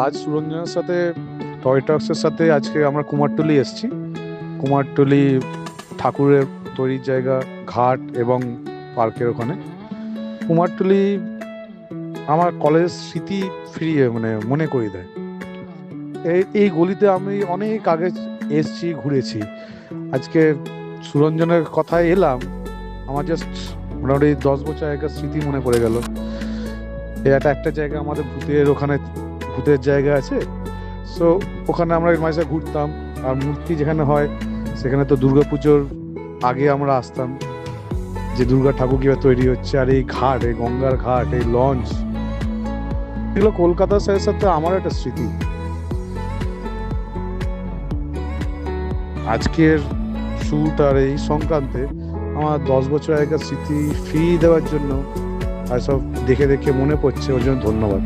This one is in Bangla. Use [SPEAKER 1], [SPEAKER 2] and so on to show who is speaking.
[SPEAKER 1] আজ সুরঞ্জনের সাথে টয় টক্সের সাথে আজকে আমরা কুমারটুলি এসেছি। কুমারটুলি ঠাকুরের তৈরির জায়গা, ঘাট এবং পার্কের ওখানে। কুমারটুলি আমার কলেজের স্মৃতি ফিরিয়ে মনে করিয়ে দেয়। এই গলিতে আমি অনেক আগে এসছি, ঘুরেছি। আজকে সুরঞ্জনের কথায় এলাম, আমার জাস্ট মোটামুটি 10 বছর আগেকার স্মৃতি মনে পড়ে গেল। এটা একটা জায়গা আমাদের ভূতের, ওখানে ভূতের জায়গা আছে। সো ওখানে আমরা মাঝে ঘুরতাম। আর মূর্তি যেখানে হয় সেখানে তো দুর্গাপুজোর আগে আমরা আসতাম, যে দুর্গা ঠাকুর কিভাবে তৈরি হচ্ছে। আর এই ঘাট, এই গঙ্গার ঘাট, এই লঞ্চ, এগুলো কলকাতার সাথে সাথে আমার একটা স্মৃতি। আজকের শুট আর এই সংক্রান্তে আমার 10 বছর আগেকার স্মৃতি ফিরিয়ে দেওয়ার জন্য আর সব দেখে দেখে মনে পড়ছে, ওর জন্য ধন্যবাদ।